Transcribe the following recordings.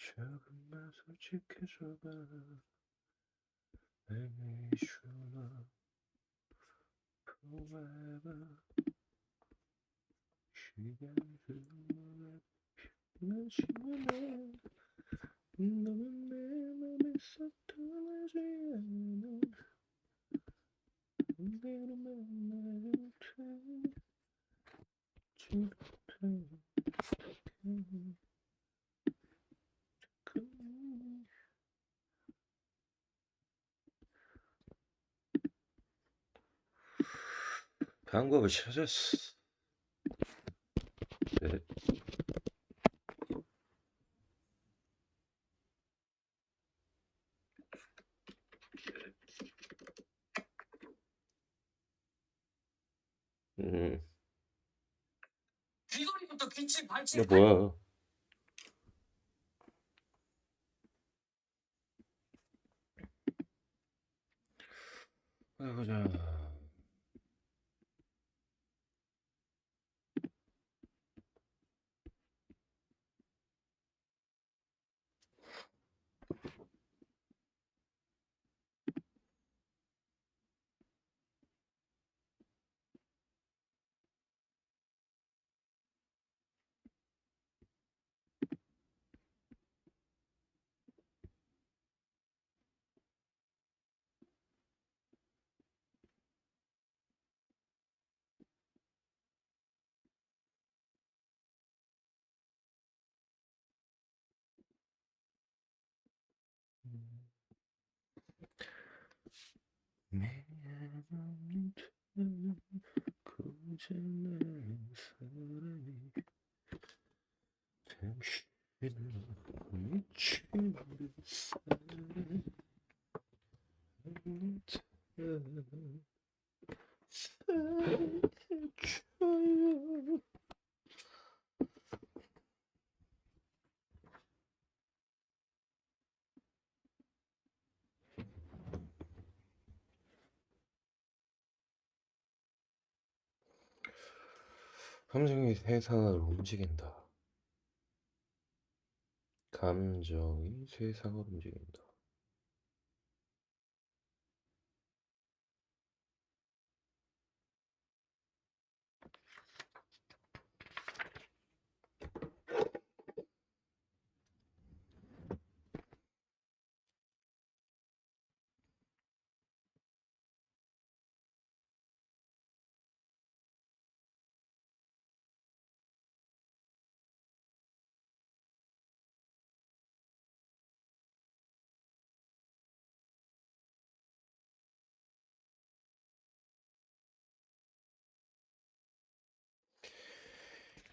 조금만 솔직해져봐. Make sure forever. 시간 흐르는 난 시간에 너는 내 맘에서 떠나지 않아. 내로 만나요 돼. 방법을 찾았어. 네. 귀걸이부터 귀치 발치. 야 뭐야? 보자. 고장난 사람이 당신을 미친 듯 사랑했어요. 감정이 세상을 움직인다. 감정이 세상을 움직인다.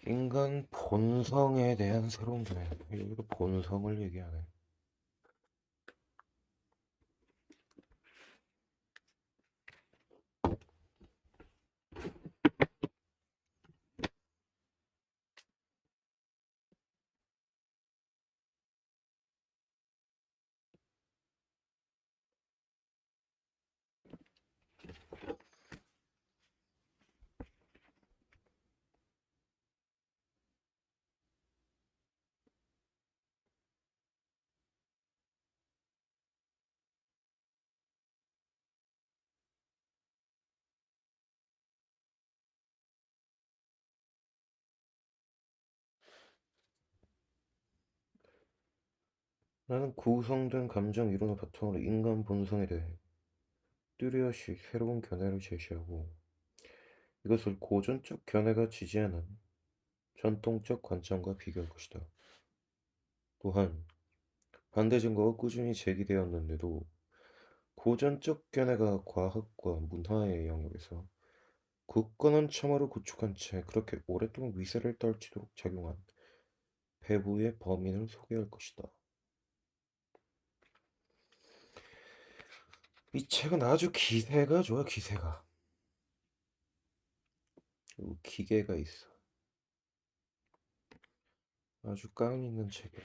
인간 본성에 대한 새로운 견해. 여기도 본성을 얘기하네. 나는 구성된 감정 이론을 바탕으로 인간 본성에 대해 뚜렷이 새로운 견해를 제시하고 이것을 고전적 견해가 지지하는 전통적 관점과 비교할 것이다. 또한 반대 증거가 꾸준히 제기되었는데도 고전적 견해가 과학과 문화의 영역에서 굳건한 참화를 구축한 채 그렇게 오랫동안 위세를 떨치도록 작용한 배부의 범인을 소개할 것이다. 이 책은 아주 기세가 좋아, 기세가. 그리고 기계가 있어. 아주 깡 있는 책이야.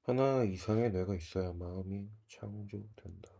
하나 이상의 뇌가 있어야 마음이 창조된다.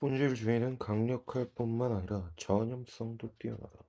본질주의는 강력할 뿐만 아니라 전염성도 뛰어나다.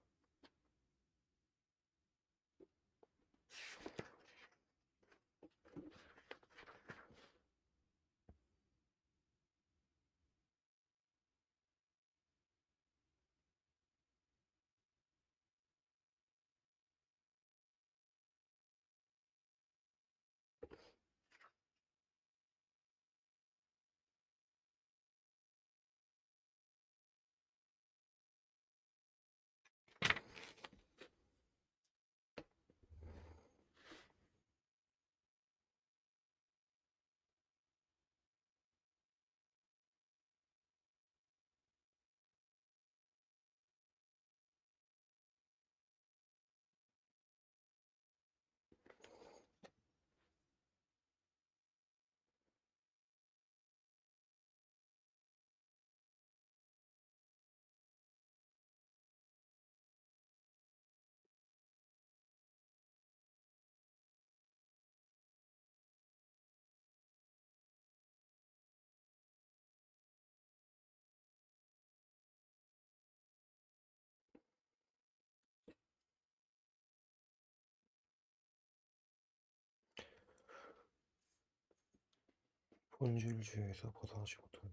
본질주의에서 벗어나지 못하는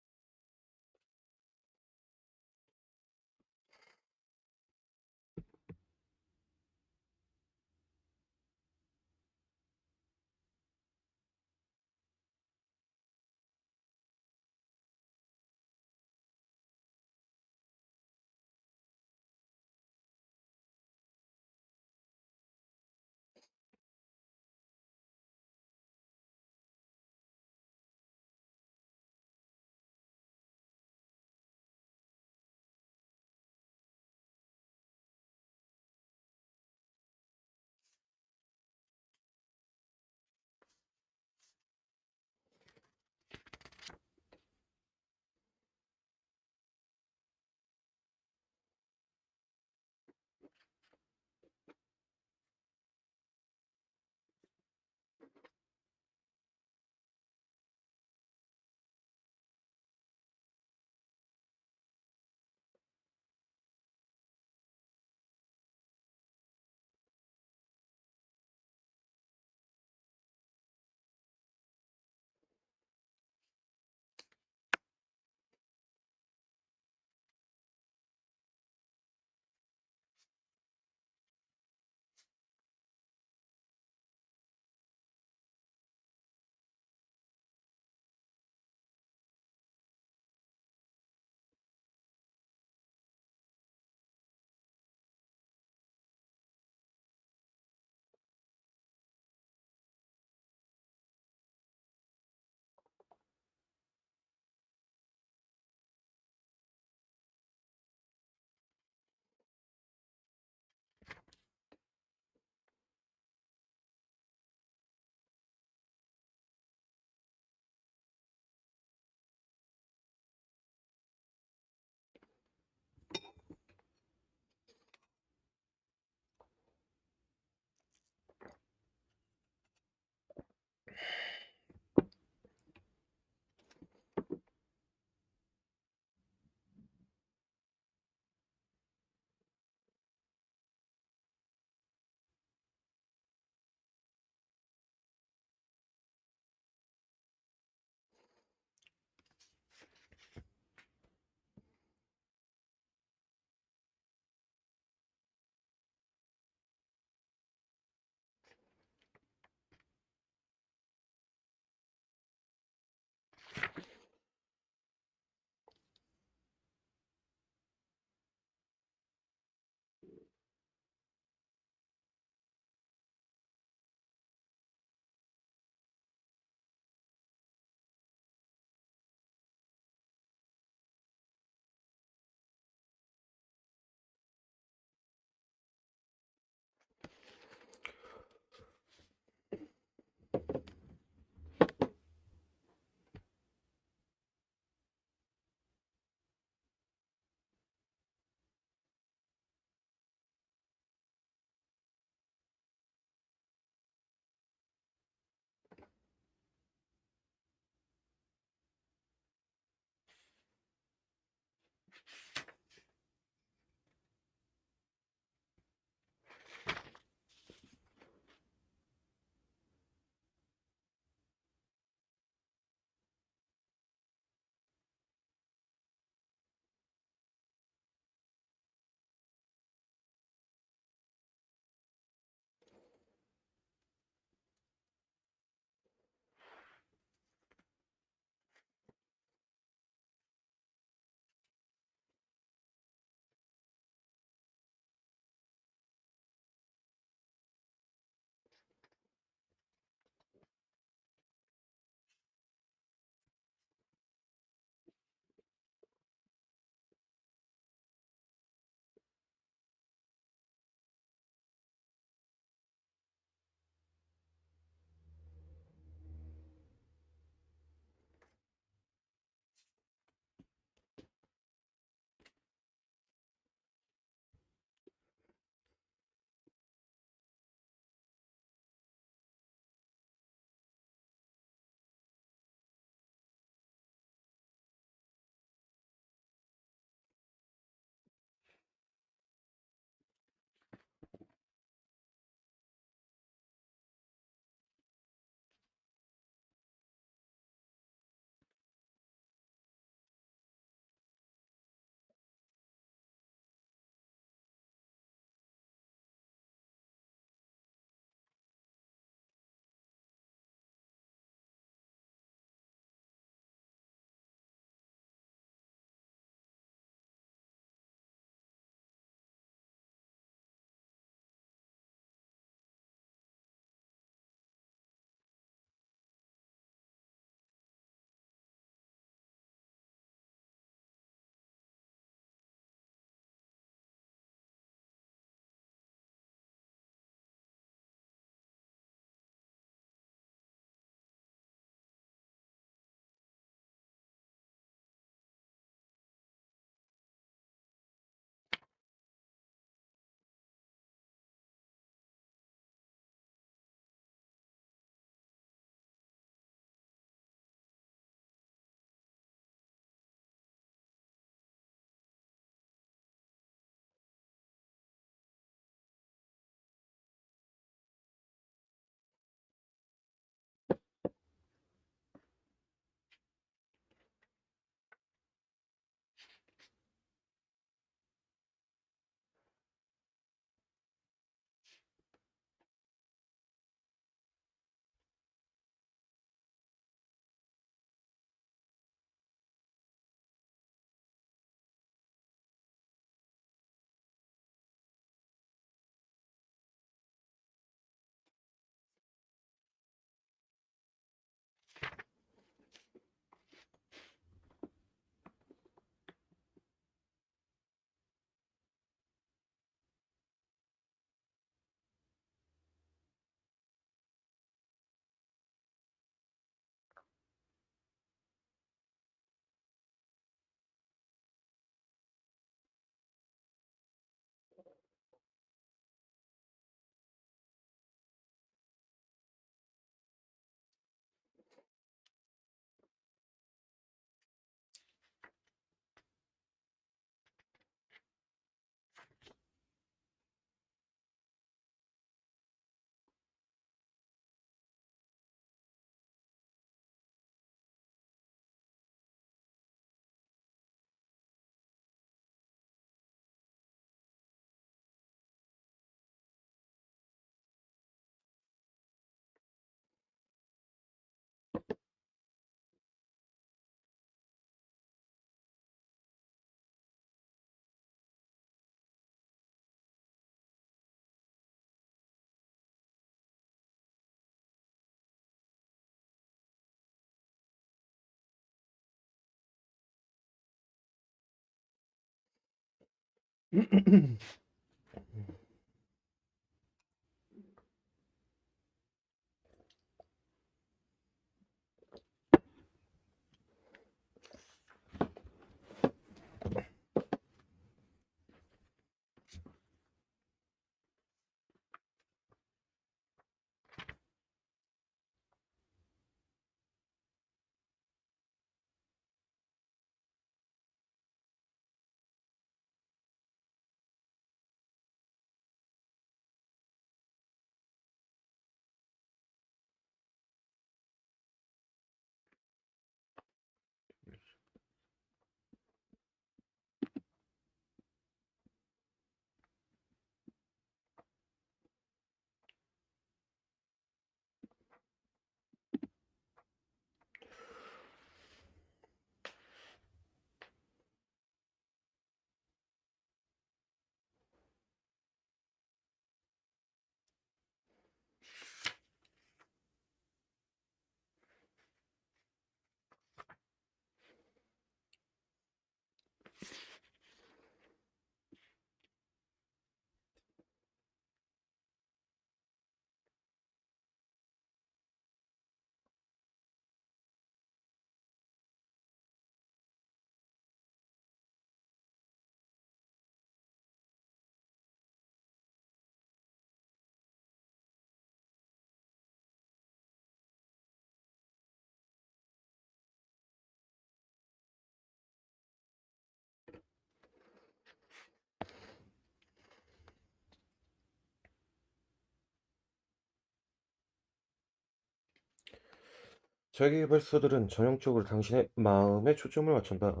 자기계발서들은 전형적으로 당신의 마음에 초점을 맞춘다.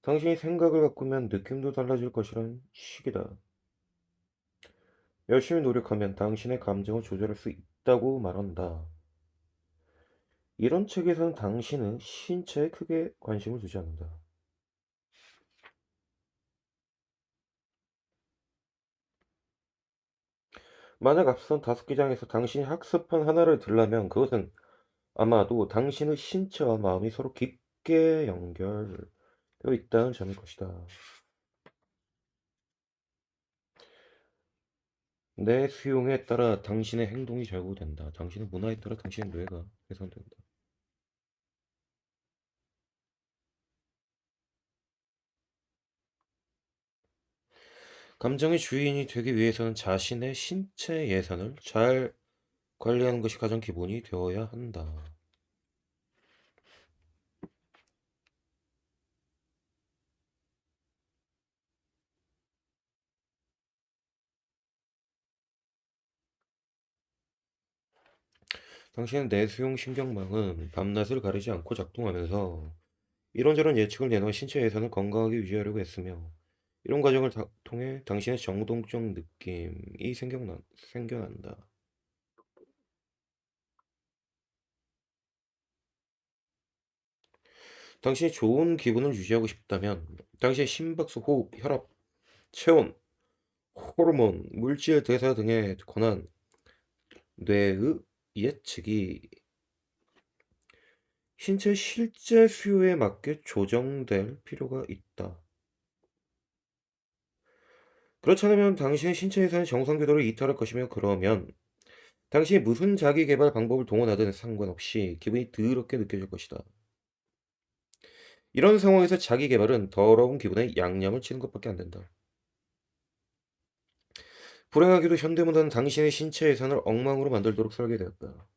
당신이 생각을 바꾸면 느낌도 달라질 것이란 식이다. 열심히 노력하면 당신의 감정을 조절할 수 있다고 말한다. 이런 책에서는 당신은 신체에 크게 관심을 두지 않는다. 만약 앞선 5개 장에서 당신이 학습한 하나를 들라면 그것은 아마도 당신의 신체와 마음이 서로 깊게 연결되어 있다는 점일 것이다. 내 수용에 따라 당신의 행동이 결부된다. 당신의 문화에 따라 당신의 뇌가 개선된다. 감정의 주인이 되기 위해서는 자신의 신체 예산을 잘 관리하는 것이 가장 기본이 되어야 한다. 당신의 내수용 신경망은 밤낮을 가리지 않고 작동하면서 이런저런 예측을 내놓은 신체 예산을 건강하게 유지하려고 했으며 이런 과정을 통해 당신의 정동적 느낌이 생겨난다. 당신이 좋은 기분을 유지하고 싶다면 당신의 심박수, 호흡, 혈압, 체온, 호르몬, 물질 대사 등에 관한 뇌의 예측이 신체 실제 수요에 맞게 조정될 필요가 있다. 그렇지 않으면 당신의 신체에서는 정상 궤도를 이탈할 것이며 그러면 당신이 무슨 자기 개발 방법을 동원하든 상관없이 기분이 더럽게 느껴질 것이다. 이런 상황에서 자기 개발은 더러운 기분에 양념을 치는 것밖에 안 된다. 불행하게도 현대문화는 당신의 신체 예산을 엉망으로 만들도록 설계되었다.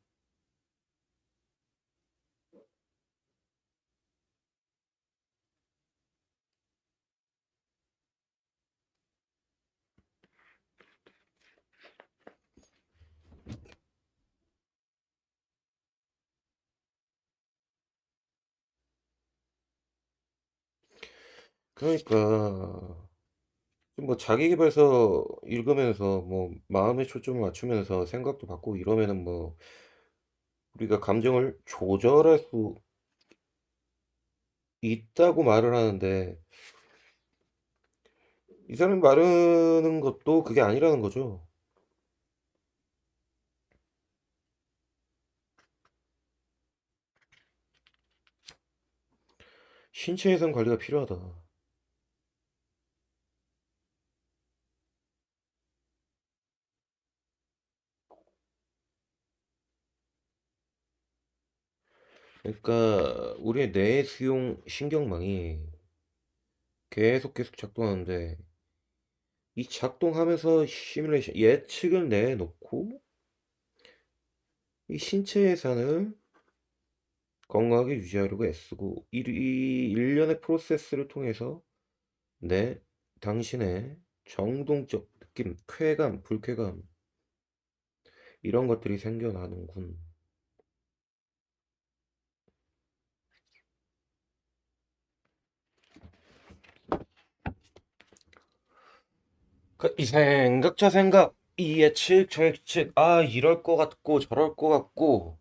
그러니까 뭐 자기계발서 읽으면서 뭐 마음의 초점을 맞추면서 생각도 바꾸고 이러면은 뭐 우리가 감정을 조절할 수 있다고 말을 하는데 이 사람이 말하는 것도 그게 아니라는 거죠. 신체 예산 관리가 필요하다. 그러니까 우리의 뇌 수용 신경망이 계속 작동하는데 이 작동하면서 시뮬레이션 예측을 내놓고 이 신체 예산을 건강하게 유지하려고 애쓰고 이 일련의 프로세스를 통해서 당신의 정동적 느낌, 쾌감, 불쾌감 이런 것들이 생겨나는군. 이 생각 저 생각 이 예측 저 예측 이럴 것 같고 저럴 것 같고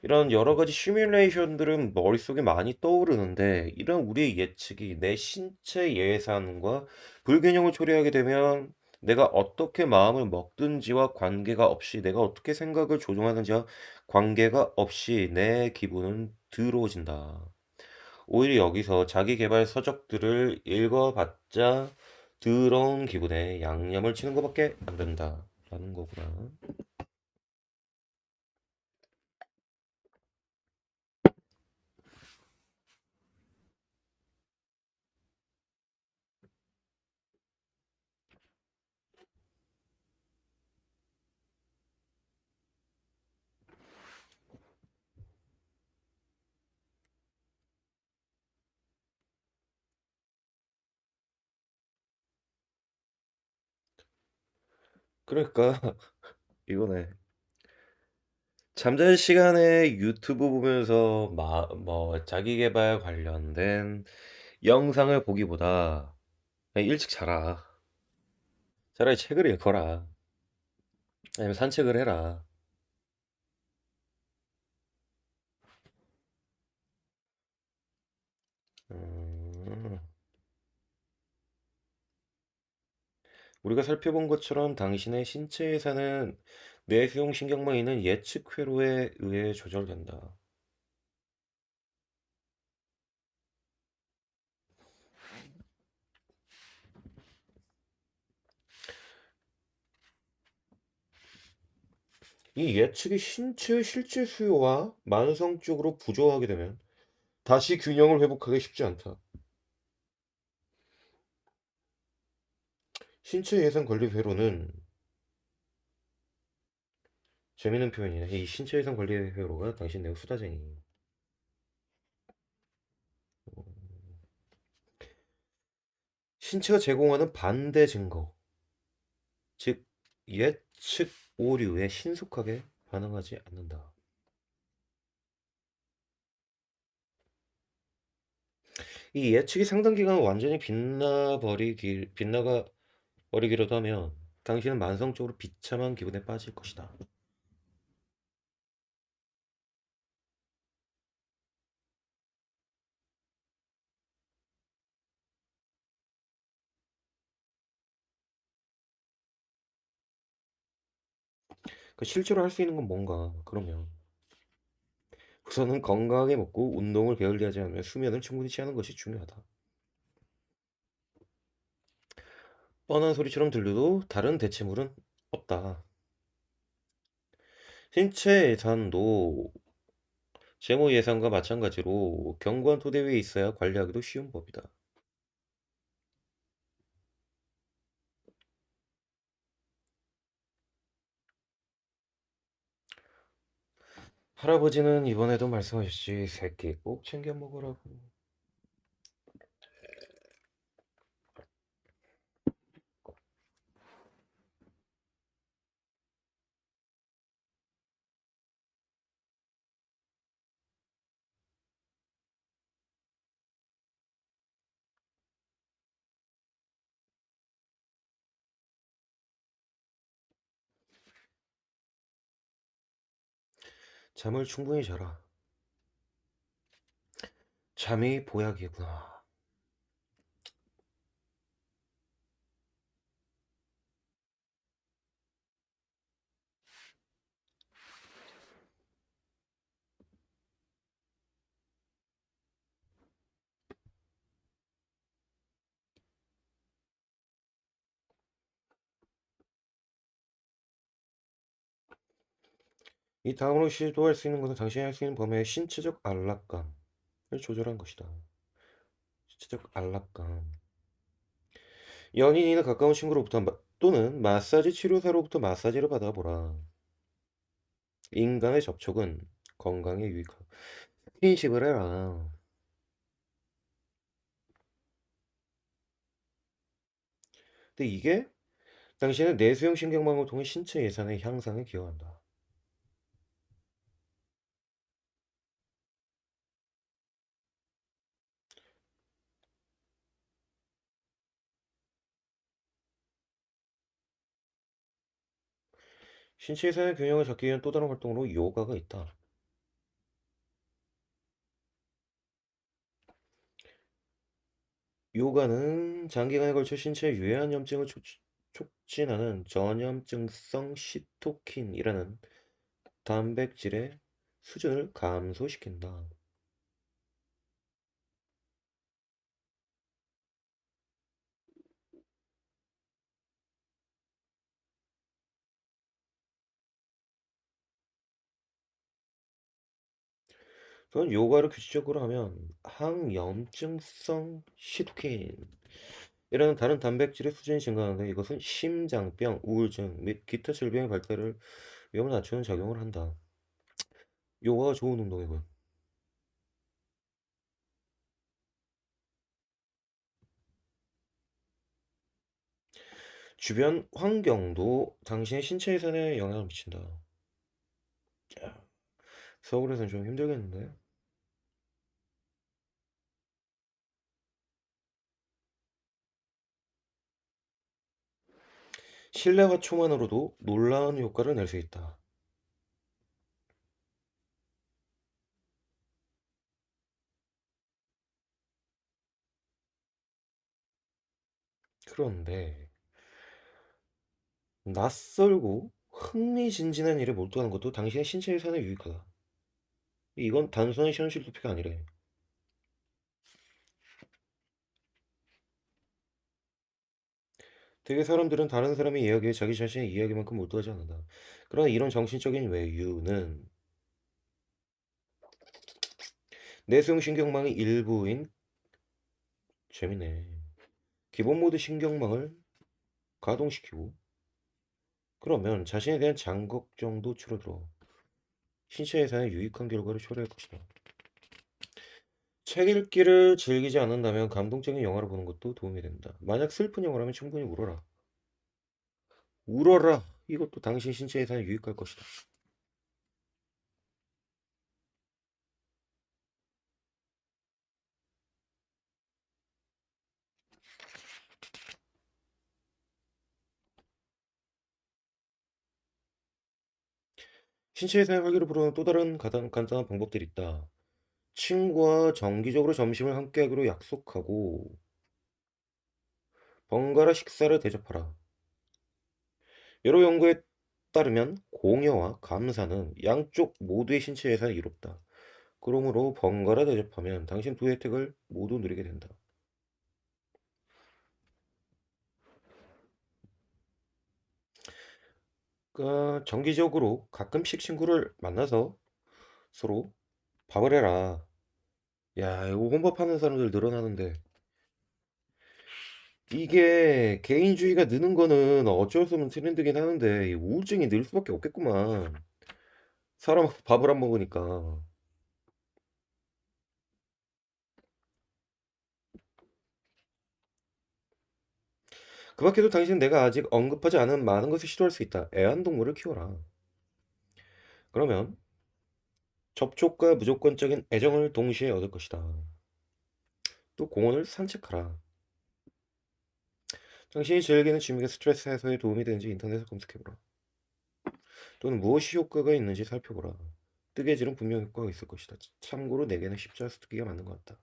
이런 여러 가지 시뮬레이션들은 머릿속에 많이 떠오르는데 이런 우리의 예측이 내 신체 예산과 불균형을 초래하게 되면 내가 어떻게 마음을 먹든지와 관계가 없이 내가 어떻게 생각을 조종하는지와 관계가 없이 내 기분은 더러워진다. 오히려 여기서 자기 개발 서적들을 읽어봤자 더러운 기분에 양념을 치는 것밖에 안 된다라는 거구나. 그러니까 이거네. 잠잘 시간에 유튜브 보면서 뭐 자기 계발 관련된 영상을 보기보다 그냥 일찍 자라. 차라리 책을 읽거라. 아니면 산책을 해라. 음, 우리가 살펴본 것처럼 당신의 신체에 사는 뇌수용 신경망에는 예측 회로에 의해 조절된다. 이 예측이 신체의 실제 수요와 만성적으로 부조하게 되면 다시 균형을 회복하기 쉽지 않다. 신체 예상 관리 회로는 재미있는 표현이네. 이 신체 예상 관리 회로가 당신 내의 수다쟁이. 신체가 제공하는 반대 증거, 즉 예측 오류에 신속하게 반응하지 않는다. 이 예측이 상당 기간 완전히 빗나가 버리기라도 하면 당신은 만성적으로 비참한 기분에 빠질 것이다. 실제로 할 수 있는 건 뭔가? 그러면 우선은 건강하게 먹고 운동을 게을리하지 않으며 수면을 충분히 취하는 것이 중요하다. 뻔한 소리처럼 들려도 다른 대체물은 없다. 신체 예산도 재무 예산과 마찬가지로 견고한 토대 위에 있어야 관리하기도 쉬운 법이다. 할아버지는 이번에도 말씀하셨지. 새끼 꼭 챙겨 먹으라고. 잠을 충분히 자라. 잠이 보약이구나. 이 다음으로 시도할 수 있는 것은 당신이 할 수 있는 범위의 신체적 안락감을 조절한 것이다. 신체적 안락감. 연인이나 가까운 친구로부터 또는 마사지 치료사로부터 마사지를 받아보라. 인간의 접촉은 건강에 유익하고 스킨십을 해라. 근데 이게 당신의 내수용 신경망을 통해 신체 예산의 향상에 기여한다. 신체 예산의 균형을 잡기 위한 또 다른 활동으로 요가가 있다. 요가는 장기간에 걸쳐 신체의 유해한 염증을 촉진하는 전염증성 시토킨이라는 단백질의 수준을 감소시킨다. 그건 요가를 규칙적으로 하면 항염증성 시토킨이라는 다른 단백질의 수준이 증가하는데 이것은 심장병, 우울증 및 기타 질병의 발달을 위험을 낮추는 작용을 한다. 요가가 좋은 운동이군. 주변 환경도 당신의 신체 예산에 영향을 미친다. 서울에서는 좀 힘들겠는데? 실내화 초만으로도 놀라운 효과를 낼 수 있다. 그런데 낯설고 흥미진진한 일에 몰두하는 것도 당신의 신체 유산에 유익하다. 이건 단순한 현실 도피가 아니래. 되게 사람들은 다른 사람의 이야기에 자기 자신의 이야기만큼 몰두하지 않는다. 그러나 이런 정신적인 외유는 내수용신경망의 일부인 재미네. 기본 모드 신경망을 가동시키고 그러면 자신에 대한 장걱정도 줄어들어 신체 예산에 유익한 결과를 초래할 것이다. 책 읽기를 즐기지 않는다면 감동적인 영화를 보는 것도 도움이 된다. 만약 슬픈 영화라면 충분히 울어라. 울어라. 이것도 당신 신체 예산에 유익할 것이다. 신체 예산의 활기를 불어넣는 또 다른 가장 간단한 방법들이 있다. 친구와 정기적으로 점심을 함께하기로 약속하고 번갈아 식사를 대접하라. 여러 연구에 따르면 공여와 감사는 양쪽 모두의 신체 예산이 이롭다. 그러므로 번갈아 대접하면 당신 두 혜택을 모두 누리게 된다. 그러니까 정기적으로 가끔씩 친구를 만나서 서로 밥을 해라. 야, 이거 혼밥하는 사람들 늘어나는데 이게 개인주의가 느는 거는 어쩔 수 없는 트렌드긴 하는데 이 우울증이 늘 수밖에 없겠구만. 사람 밥을 안 먹으니까. 그 밖에도 당신은 내가 아직 언급하지 않은 많은 것을 시도할 수 있다. 애완동물을 키워라. 그러면 접촉과 무조건적인 애정을 동시에 얻을 것이다. 또 공원을 산책하라. 당신이 즐기는 취미가 스트레스 해소에 도움이 되는지 인터넷에 검색해보라. 또는 무엇이 효과가 있는지 살펴보라. 뜨개질은 분명 효과가 있을 것이다. 참고로 내게는 십자수 뜨기가 맞는 것 같다.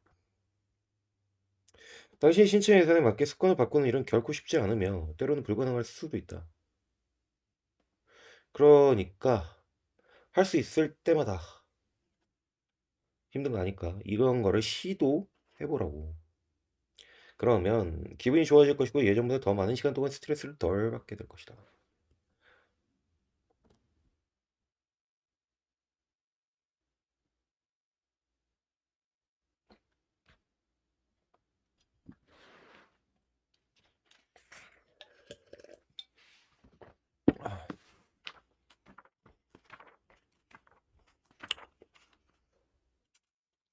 당신 신체 예산에 맞게 습관을 바꾸는 일은 결코 쉽지 않으며 때로는 불가능할 수도 있다. 그러니까 할 수 있을 때마다 힘든 거 아니까 이런 거를 시도해보라고. 그러면 기분이 좋아질 것이고 예전보다 더 많은 시간 동안 스트레스를 덜 받게 될 것이다.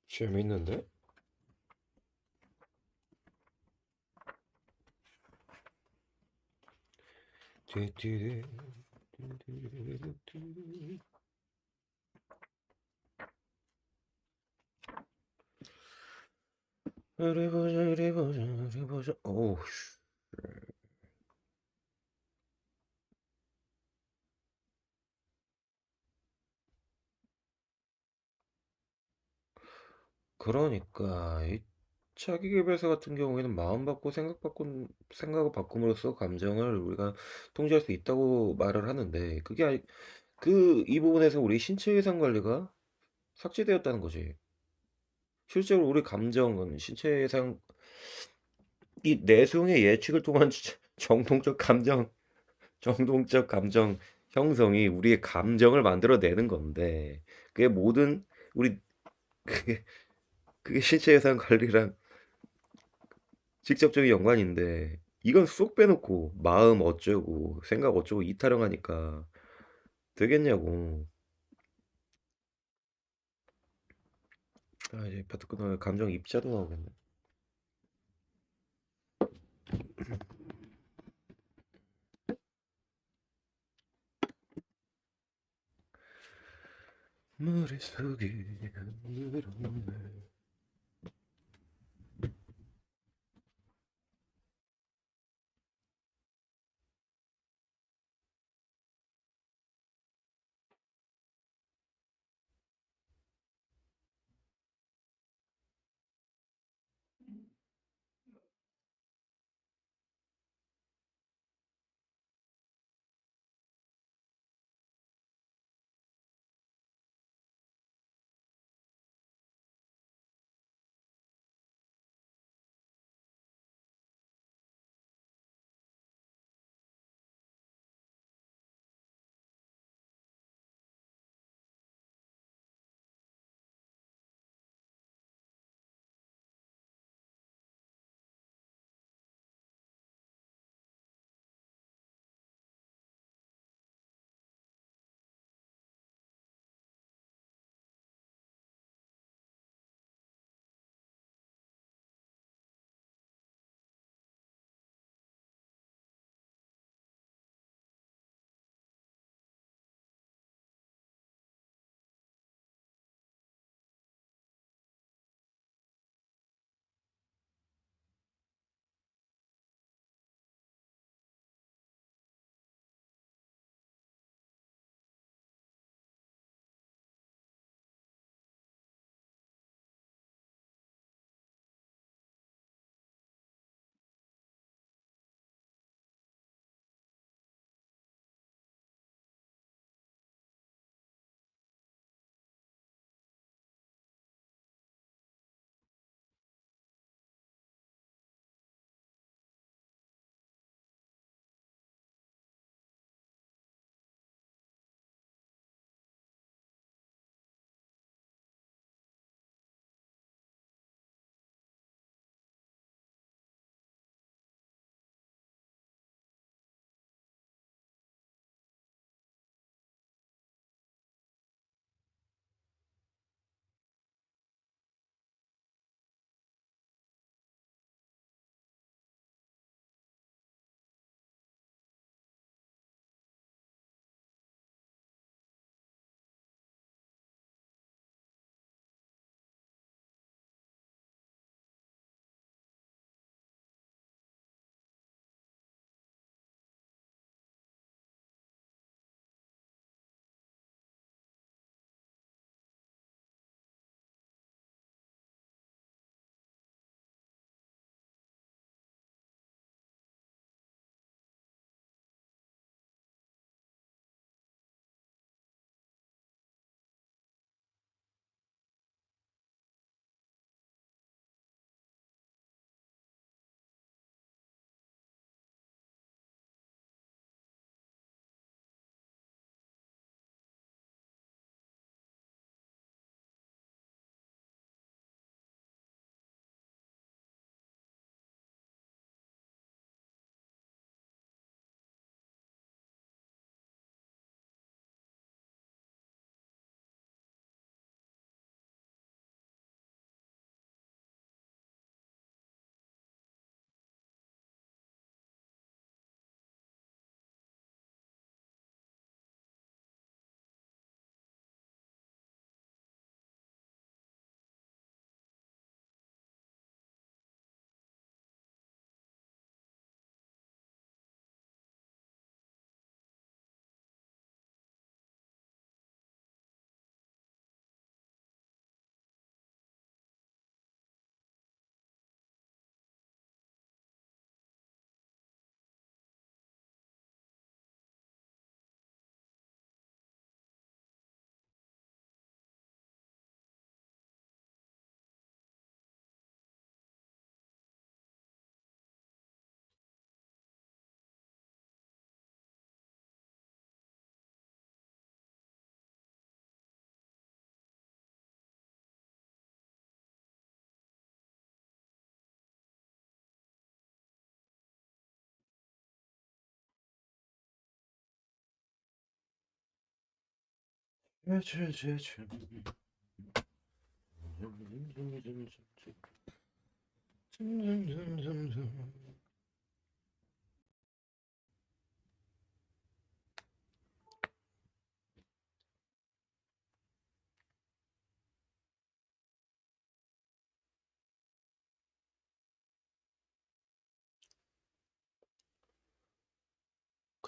재밌는데? 이리 보자 이리 보자 이리 보자. 어우 그러니까 이 자기계발서 같은 경우에는 마음 바꾸고 생각을 바꿈으로써 감정을 우리가 통제할 수 있다고 말을 하는데 그게 이 부분에서 우리 신체 예산 관리가 삭제되었다는 거지. 실제로 우리 감정은 신체 예산 이 내수용의 예측을 통한 정동적 감정 정동적 감정 형성이 우리의 감정을 만들어내는 건데 그게 모든 우리 그게 그게 신체 예산 관리랑 직접적인 연관인데 이건 쏙 빼놓고 마음 어쩌고 생각 어쩌고 이타령하니까 되겠냐고. 아 이제 파트 끊어 감정 입자도 나오겠네. 머릿속이 늘어놓네.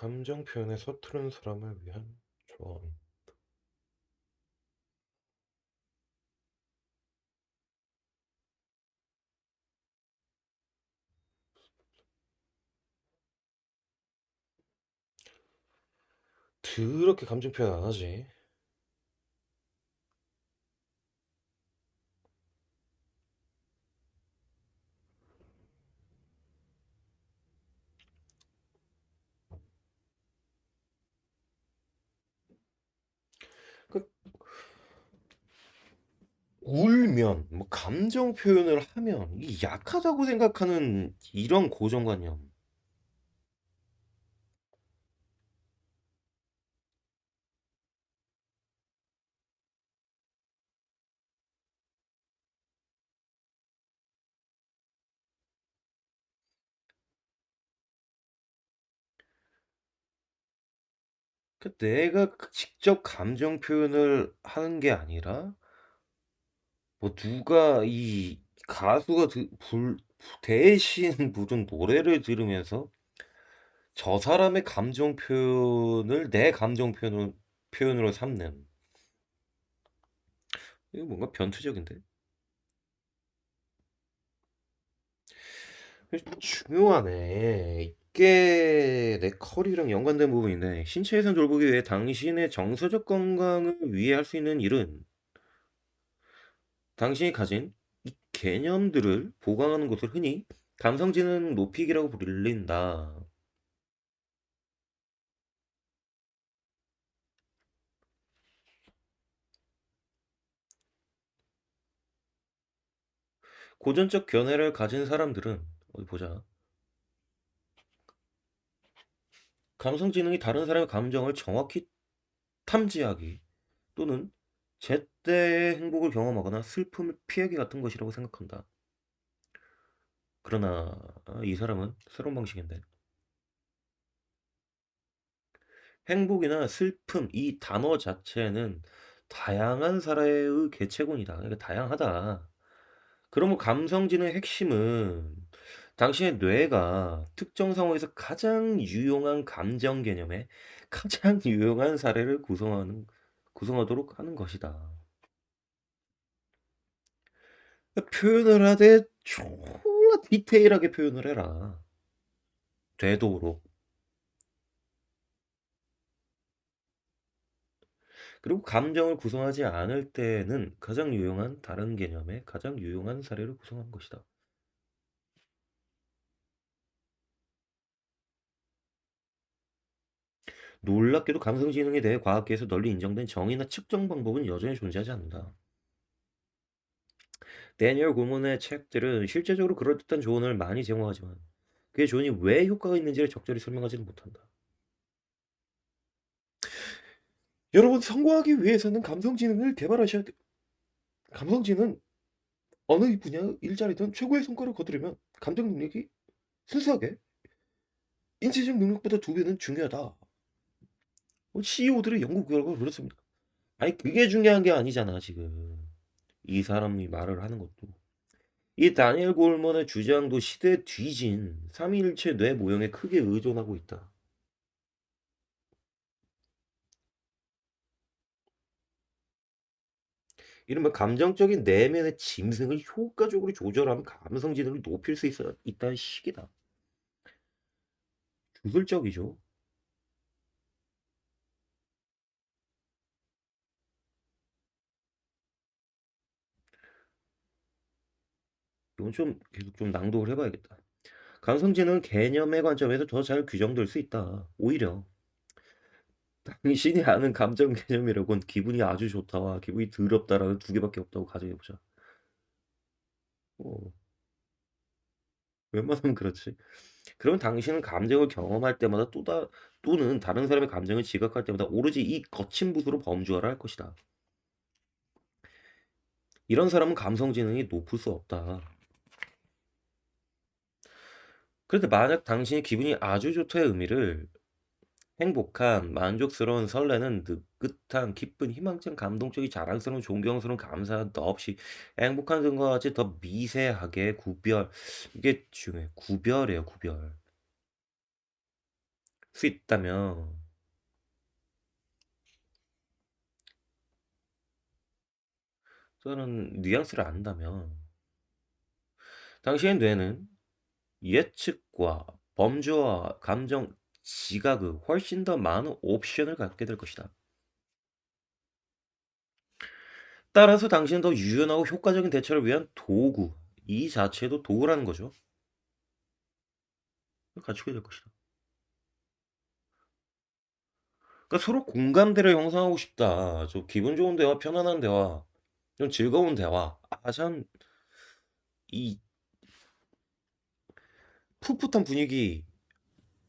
감정 표현에 서투른 사람을 위한 조언. 더럽게 감정 표현 안 하지. 그 울면 뭐 감정 표현을 하면 이 약하다고 생각하는 이런 고정관념. 내가 직접 감정 표현을 하는 게 아니라 뭐 누가 이 가수가 대신 부른 노래를 들으면서 저 사람의 감정 표현을 내 감정 표현으로 삼는. 이거 뭔가 변태적인데? 중요하네. 이게 내 커리랑 연관된 부분인데, 신체 해선 돌보기 위해 당신의 정서적 건강을 위해 할 수 있는 일은 당신이 가진 이 개념들을 보강하는 것을 흔히 감성지능 높이기라고 불린다. 고전적 견해를 가진 사람들은 어디 보자. 감성지능이 다른 사람의 감정을 정확히 탐지하기 또는 제때의 행복을 경험하거나 슬픔을 피하기 같은 것이라고 생각한다. 그러나 이 사람은 새로운 방식인데 행복이나 슬픔 이 단어 자체는 다양한 사례의 개체군이다. 그러니까 다양하다. 그러면 감성지능의 핵심은 당신의 뇌가 특정 상황에서 가장 유용한 감정 개념에 가장 유용한 사례를 구성하도록 하는 것이다. 표현을 하되 졸라 디테일하게 표현을 해라. 되도록. 그리고 감정을 구성하지 않을 때는 가장 유용한 다른 개념의 가장 유용한 사례를 구성한 것이다. 놀랍게도 감성지능에 대해 과학계에서 널리 인정된 정의나 측정 방법은 여전히 존재하지 않는다. 데니얼 고먼의 책들은 실제적으로 그럴듯한 조언을 많이 제공하지만 그의 조언이 왜 효과가 있는지를 적절히 설명하지는 못한다. 여러분 성공하기 위해서는 감성지능을 개발하셔야 돼. 감성지능 어느 분야 일자리든 최고의 성과를 거두려면 감정 능력이 순수하게 인지적 능력보다 2배는 중요하다. CEO들의 연구 결과가 그렇습니다. 아니 그게 중요한 게 아니잖아 지금. 이 사람이 말을 하는 것도. 이 다니엘 골먼의 주장도 시대에 뒤진 삼위일체 뇌 모형에 크게 의존하고 있다. 이른바 감정적인 내면의 짐승을 효과적으로 조절하면 감성지능을 높일 수 있다는 식이다. 주술적이죠. 이건 좀 계속 좀 낭독을 해봐야겠다. 감성지능은 개념의 관점에서 더 잘 규정될 수 있다. 오히려 당신이 아는 감정 개념이라곤 기분이 아주 좋다와 기분이 더럽다라는 2개밖에 없다고 가정해보자. 어, 웬만하면 그렇지. 그러면 당신은 감정을 경험할 때마다 또는 다른 사람의 감정을 지각할 때마다 오로지 이 거친 붓으로 범주화를 할 것이다. 이런 사람은 감성지능이 높을 수 없다. 그런데 만약 당신이 기분이 아주 좋다의 의미를 행복한, 만족스러운, 설레는, 느긋한, 기쁜, 희망찬, 감동적인, 자랑스러운, 존경스러운, 감사한, 없이 행복한 것과 같이 더 미세하게 이게 중요해. 구별이에요, 구별. 수 있다면, 또는 뉘앙스를 안다면, 당신의 뇌는 예측과 범주와 감정 지각의 훨씬 더 많은 옵션을 갖게 될 것이다. 따라서 당신은 더 유연하고 효과적인 대처를 위한 도구, 이 자체도 도구라는 거죠. 갖추게 될 것이다. 그러니까 서로 공감대를 형성하고 싶다. 좀 기분 좋은 대화, 편안한 대화, 좀 즐거운 대화. 아, 참, 이 풋풋한 분위기,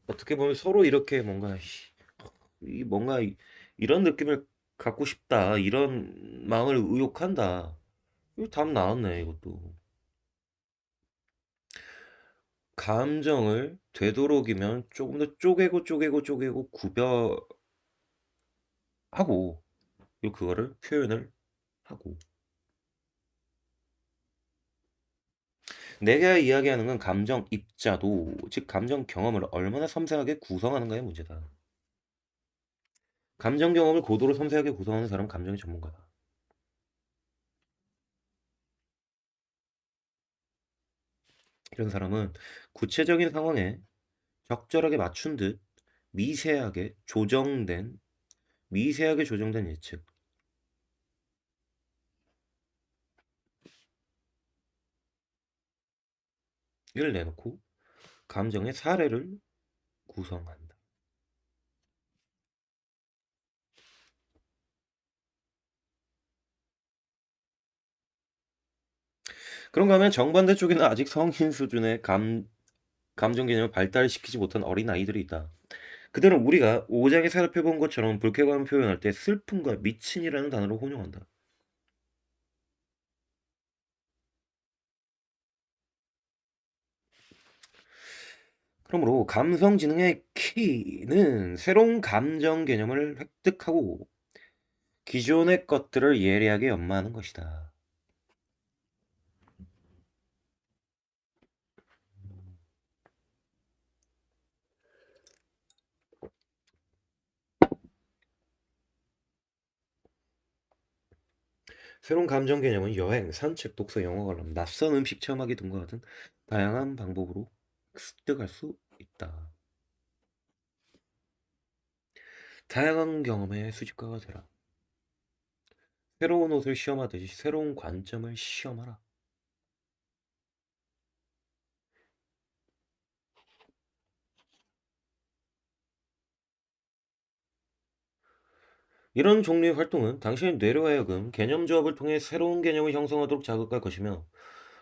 어떻게 보면 서로 이렇게 뭔가, 뭔가 이런 느낌을 갖고 싶다. 이런 마음을 의욕한다. 이거 답 나왔네, 이것도. 감정을 되도록이면 조금 더 쪼개고 구별하고, 그리고 그거를 표현을 하고. 내가 이야기하는 건 감정 입자도, 즉 감정 경험을 얼마나 섬세하게 구성하는가의 문제다. 감정 경험을 고도로 섬세하게 구성하는 사람은 감정의 전문가다. 이런 사람은 구체적인 상황에 적절하게 맞춘 듯 미세하게 조정된, 미세하게 조정된 예측을 내놓고 감정의 사례를 구성한다. 그런가 하면 정반대 쪽에는 아직 성인 수준의 감정 개념을 발달시키지 못한 어린 아이들이 있다. 그들은 우리가 오장에 살펴본 것처럼 불쾌감을 표현할 때 슬픔과 미친이라는 단어를 혼용한다. 그러므로 감성지능의 키는 새로운 감정 개념을 획득하고 기존의 것들을 예리하게 연마하는 것이다. 새로운 감정 개념은 여행, 산책, 독서, 영화 관람, 낯선 음식 체험하기 등과 같은 다양한 방법으로 습득할 수 있다. 다양한 경험의 수집가가 되라. 새로운 옷을 시험하듯이 새로운 관점을 시험하라. 이런 종류의 활동은 당신의 뇌로 하여금 개념 조합을 통해 새로운 개념을 형성하도록 자극할 것이며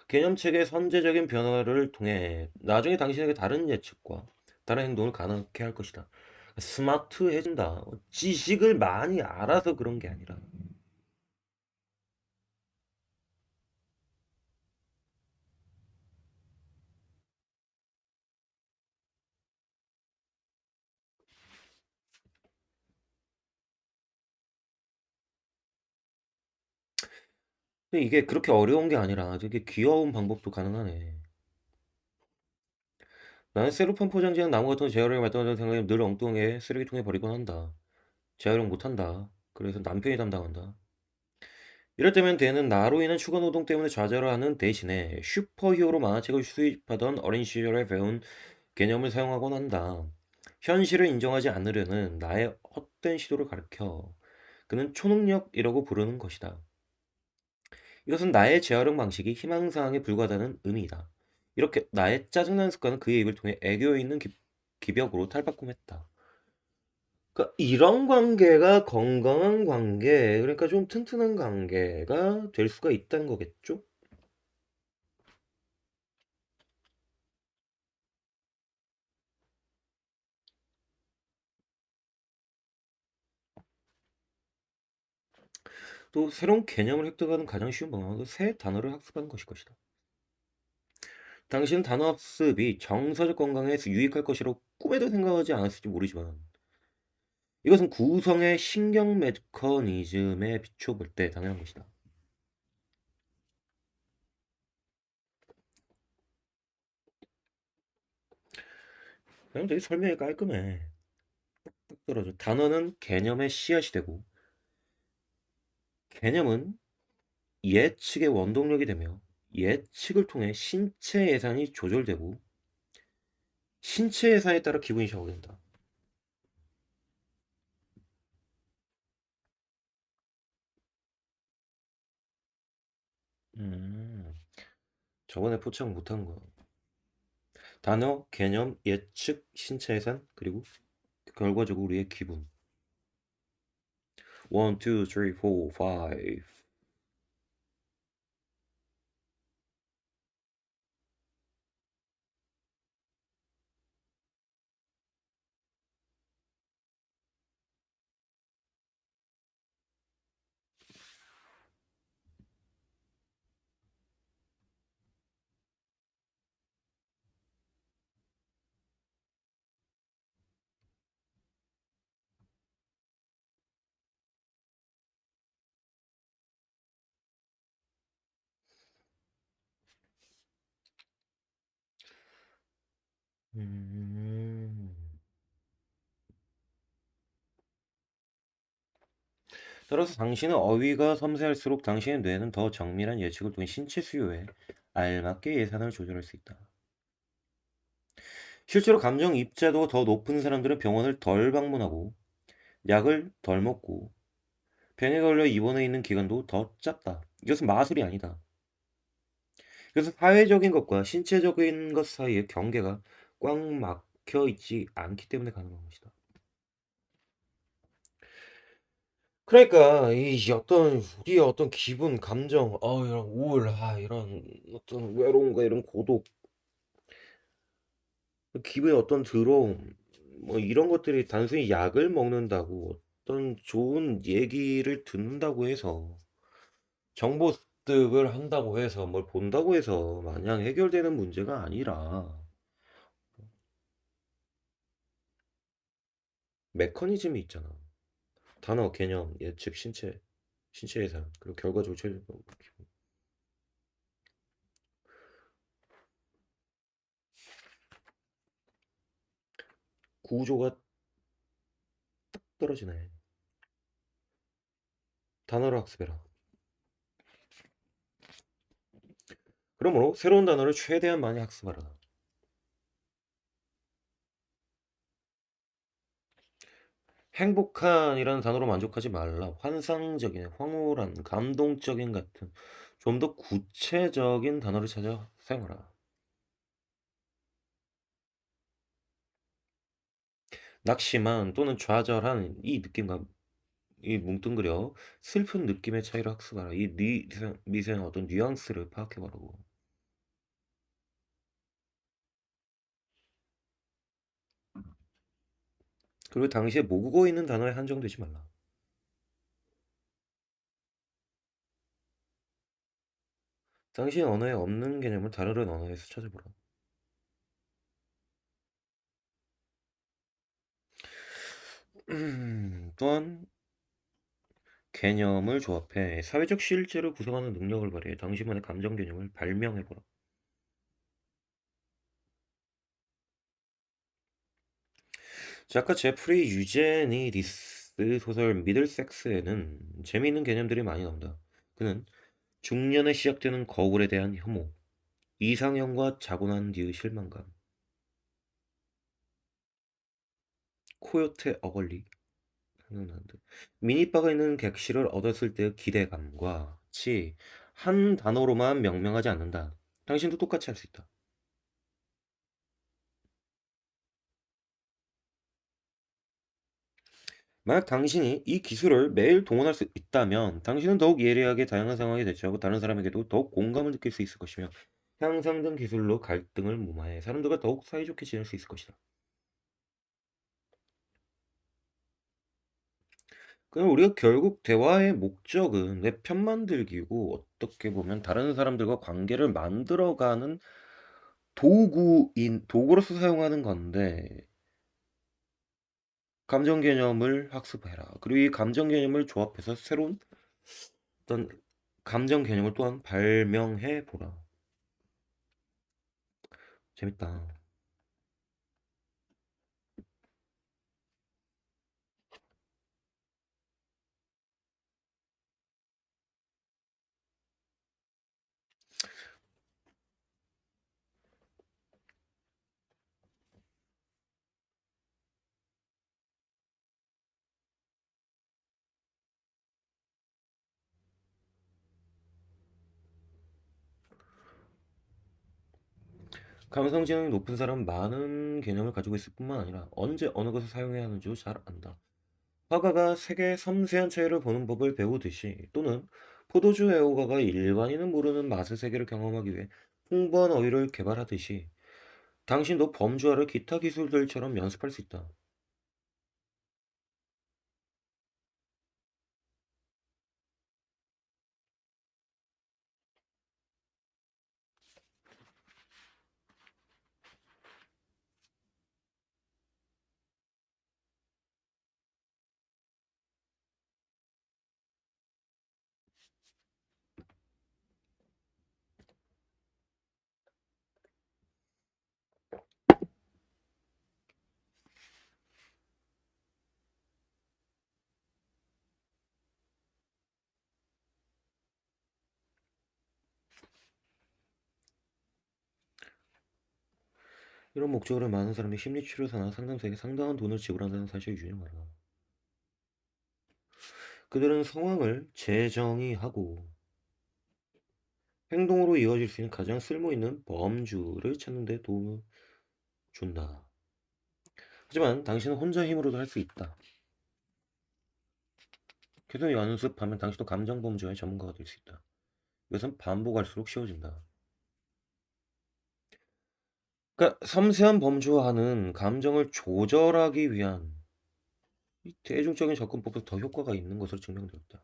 개념체계의 선제적인 변화를 통해 나중에 당신에게 다른 예측과 다른 행동을 가능하게 할 것이다. 스마트해진다. 지식을 많이 알아서 그런 게 아니라. 근데 이게 그렇게 어려운 게 아니라 되게 귀여운 방법도 가능하네. 나는 세로판 포장지랑 나무 같은 거 재활용에 발전하는 생각이 늘 엉뚱하게 쓰레기통에 버리곤 한다. 재활용 못한다. 그래서 남편이 담당한다. 이럴 때면 대는 나로 인한 추가 노동 때문에 좌절을 하는 대신에 슈퍼히어로 만화책을 수입하던 어린 시절에 배운 개념을 사용하곤 한다. 현실을 인정하지 않으려는 나의 헛된 시도를 가르쳐 그는 초능력이라고 부르는 것이다. 이것은 나의 재활용 방식이 희망사항에 불과하다는 의미이다. 이렇게 나의 짜증나는 습관은 그의 입을 통해 애교 있는 기벽으로 탈바꿈했다. 그러니까 이런 관계가 건강한 관계, 그러니까 좀 튼튼한 관계가 될 수가 있다는 거겠죠? 또 새로운 개념을 획득하는 가장 쉬운 방법은 새 단어를 학습하는 것일 것이다. 당신은 단어 학습이 정서적 건강에 유익할 것이라고 꿈에도 생각하지 않았을지 모르지만 이것은 구성의 신경 메커니즘에 비춰볼 때 당연한 것이다. 그냥 되게 설명이 깔끔해. 떨어져. 단어는 개념의 씨앗이 되고 개념은 예측의 원동력이 되며 예측을 통해 신체 예산이 조절되고 신체 예산에 따라 기분이 좌우된다. 음, 저번에 포착 못한 거. 단어, 개념, 예측, 신체 예산, 그리고 결과적으로 우리의 기분. 1, 2, 3, 4, 5. 음. 따라서 당신의 어휘가 섬세할수록 당신의 뇌는 더 정밀한 예측을 통해 신체 수요에 알맞게 예산을 조절할 수 있다. 실제로 감정 입자도가 더 높은 사람들은 병원을 덜 방문하고 약을 덜 먹고 병에 걸려 입원해 있는 기간도 더 짧다. 이것은 마술이 아니다. 그래서 사회적인 것과 신체적인 것 사이의 경계가 꽉 막혀 있지 않기 때문에 가능한 것이다. 그러니까 이 어떤 우리의 어떤 기분, 감정, 이런 우울, 이런 어떤 외로움과 이런 고독, 기분의 어떤 더러움, 뭐 이런 것들이 단순히 약을 먹는다고 어떤 좋은 얘기를 듣는다고 해서 정보 습득을 한다고 해서 뭘 본다고 해서 마냥 해결되는 문제가 아니라 메커니즘이 있잖아. 단어, 개념, 예측, 신체 예산, 그리고 결과적으로 최종 구조가 떨어지네. 단어를 학습해라. 그러므로 새로운 단어를 최대한 많이 학습하라. 행복한이라는 단어로 만족하지 말라. 환상적인, 황홀한, 감동적인 같은 좀 더 구체적인 단어를 찾아 사용하라. 낙심한 또는 좌절한 이 느낌과 이 뭉뚱그려 슬픈 느낌의 차이를 학습하라. 이 미세한 어떤 뉘앙스를 파악해보라고. 그리고 당시에 모으고 있는 단어에 한정되지 말라. 당신 언어에 없는 개념을 다른 언어에서 찾아보라. 또한 개념을 조합해 사회적 실제를 구성하는 능력을 발휘해 당신만의 감정 개념을 발명해보라. 작가 제프리 유제니디스 소설 미들섹스에는 재미있는 개념들이 많이 나온다. 그는 중년에 시작되는 거울에 대한 혐오, 이상형과 자고 난 뒤의 실망감, 코요테 어글리, 생각나는데 미니바가 있는 객실을 얻었을 때의 기대감과 같이 한 단어로만 명명하지 않는다. 당신도 똑같이 할 수 있다. 만약 당신이 이 기술을 매일 동원할 수 있다면 당신은 더욱 예리하게 다양한 상황에 대처하고 다른 사람에게도 더욱 공감을 느낄 수 있을 것이며 향상된 기술로 갈등을 무마해 사람들과 더욱 사이좋게 지낼 수 있을 것이다. 그럼 우리가 결국 대화의 목적은 내 편만 들기고 어떻게 보면 다른 사람들과 관계를 만들어가는 도구로서 사용하는 건데 감정 개념을 학습해라. 그리고 이 감정 개념을 조합해서 새로운 어떤 감정 개념을 또한 발명해 보라. 재밌다. 감성 지능이 높은 사람은 많은 개념을 가지고 있을 뿐만 아니라 언제 어느 것을 사용해야 하는지도 잘 안다. 화가가 색의 섬세한 차이를 보는 법을 배우듯이 또는 포도주 애호가가 일반인은 모르는 맛의 세계를 경험하기 위해 풍부한 어휘를 개발하듯이 당신도 범주화를 기타 기술들처럼 연습할 수 있다. 이런 목적으로 많은 사람들이 심리치료사나 상담사에게 상당한 돈을 지불한다는 사실이 유념하라. 그들은 상황을 재정의하고 행동으로 이어질 수 있는 가장 쓸모있는 범주를 찾는 데 도움을 준다. 하지만 당신은 혼자 힘으로도 할 수 있다. 계속 연습하면 당신도 감정 범주의 전문가가 될 수 있다. 이것은 반복할수록 쉬워진다. 그러니까 섬세한 범주화는 감정을 조절하기 위한 이 대중적인 접근법보다 더 효과가 있는 것으로 증명되었다.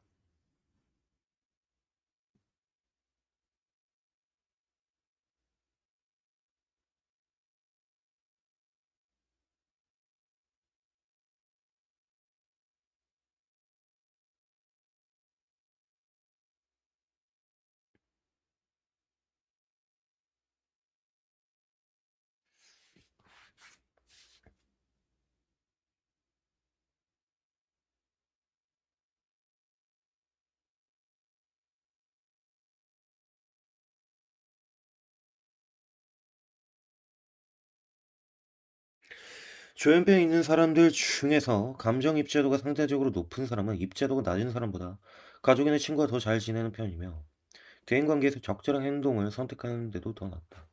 조현병이 있는 사람들 중에서 감정 입자도가 상대적으로 높은 사람은 입자도가 낮은 사람보다 가족이나 친구가 더 잘 지내는 편이며 대인관계에서 적절한 행동을 선택하는 데도 더 낫다.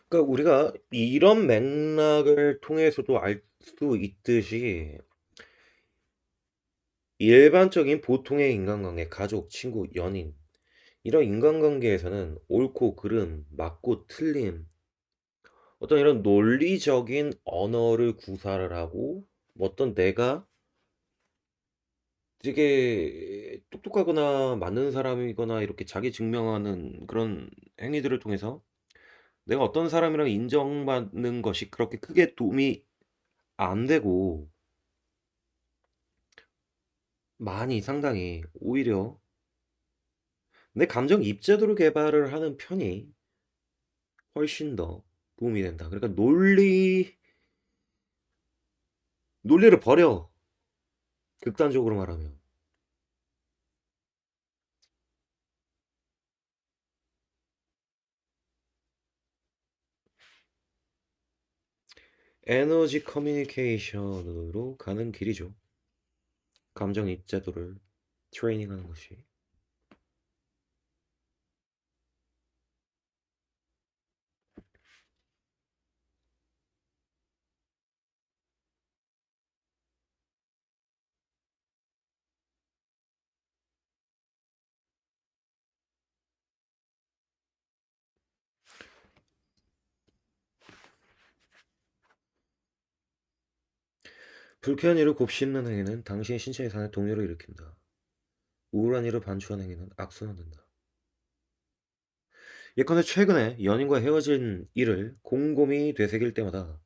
그러니까 우리가 이런 맥락을 통해서도 알 수 있듯이 일반적인 보통의 인간관계, 가족, 친구, 연인 이런 인간관계에서는 옳고 그름, 맞고 틀림 어떤 이런 논리적인 언어를 구사를 하고 뭐 어떤 내가 되게 똑똑하거나 맞는 사람이거나 이렇게 자기 증명하는 그런 행위들을 통해서 내가 어떤 사람이랑 인정받는 것이 그렇게 크게 도움이 안 되고 많이 상당히 오히려 내 감정 입자도를 개발을 하는 편이 훨씬 더 도움이 된다. 그러니까 논리를 버려. 극단적으로 말하면. 에너지 커뮤니케이션으로 가는 길이죠. 감정 입자도를 트레이닝하는 것이. 불쾌한 일을 곱씹는 행위는 당신의 신체 이상의 동요를 일으킨다. 우울한 일을 반추한 행위는 악순환된다. 예컨대 최근에 연인과 헤어진 일을 곰곰이 되새길 때마다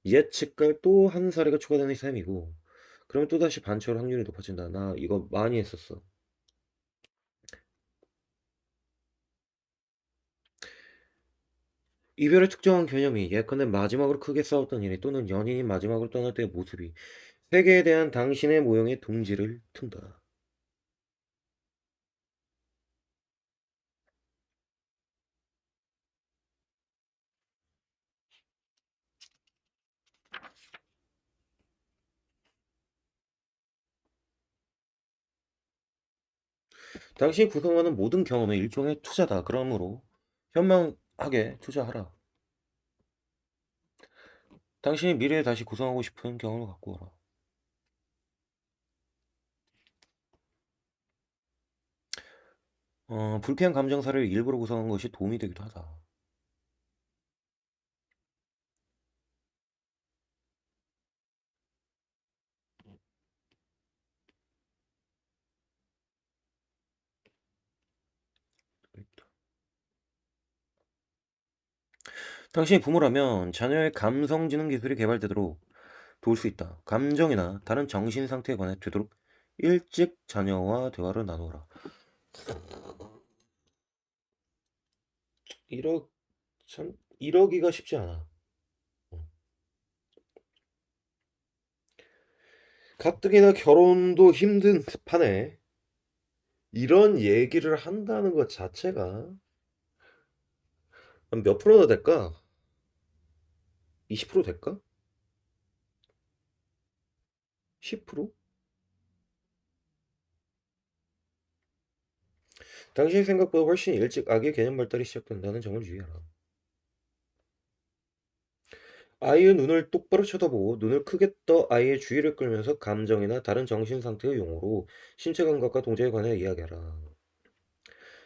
예측갈 또 한 사례가 추가되는 셈이고 그러면 또다시 반추할 확률이 높아진다. 나 이거 많이 했었어. 이별의 특정한 개념이 예컨대 마지막으로 크게 싸웠던 일이 또는 연인이 마지막으로 떠날 때의 모습이 세계에 대한 당신의 모형의 둥지를 튼다. 당신이 구성하는 모든 경험은 일종의 투자다. 그러므로 현명하게 투자하라. 당신이 미래에 다시 구성하고 싶은 경험을 갖고 와라. 불쾌한 감정사를 일부러 구성한 것이 도움이 되기도 하다. 당신이 부모라면 자녀의 감성지능 기술이 개발되도록 도울 수 있다. 감정이나 다른 정신 상태에 관해 되도록 일찍 자녀와 대화를 나누어라. 1억, 참, 1억이가 쉽지 않아. 가뜩이나 결혼도 힘든 판에 이런 얘기를 한다는 것 자체가 몇 프로나 될까? 20% 될까? 10%? 당신 생각보다 훨씬 일찍 아기의 개념 발달이 시작된다는 점을 유의하라. 아이의 눈을 똑바로 쳐다보고 눈을 크게 떠 아이의 주의를 끌면서 감정이나 다른 정신 상태의 용어로 신체 감각과 동작에 관해 이야기하라.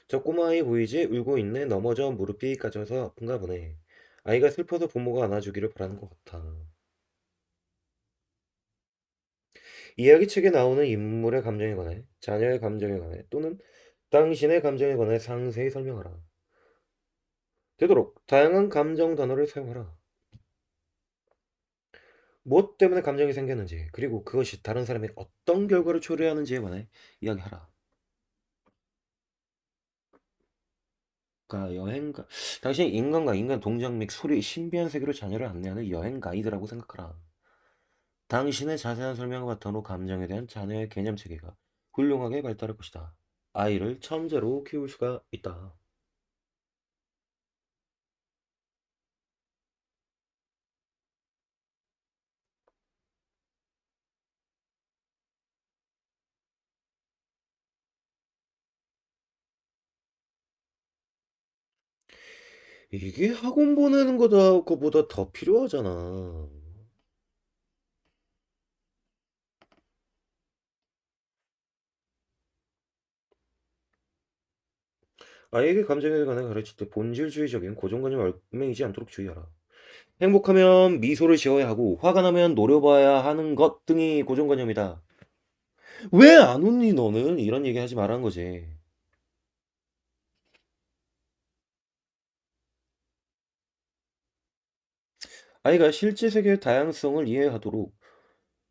저 꼬마 아이 보이지? 울고 있네. 넘어져 무릎이 까져서 아픈가 보네. 아이가 슬퍼서 부모가 안아주기를 바라는 것 같아. 이야기책에 나오는 인물의 감정에 관해, 자녀의 감정에 관해, 또는 당신의 감정에 관해 상세히 설명하라. 되도록 다양한 감정 단어를 사용하라. 무엇 때문에 감정이 생겼는지, 그리고 그것이 다른 사람이 어떤 결과를 초래하는지에 관해 이야기하라. 여행가, 당신이 인간과 인간 동작 및 소리의 신비한 세계로 자녀를 안내하는 여행 가이드라고 생각하라. 당신의 자세한 설명을 바탕으로 감정에 대한 자녀의 개념 체계가 훌륭하게 발달할 것이다. 아이를 천재로 키울 수가 있다. 이게 학원 보내는 거다, 거보다 더 필요하잖아. 아이에게 감정에 관해 가르칠 때 본질주의적인 고정관념을 얽매이지 않도록 주의하라. 행복하면 미소를 지어야 하고 화가 나면 노려봐야 하는 것 등이 고정관념이다. 왜 안 웃니 너는? 이런 얘기 하지 말라는 거지. 아이가 실제 세계의 다양성을 이해하도록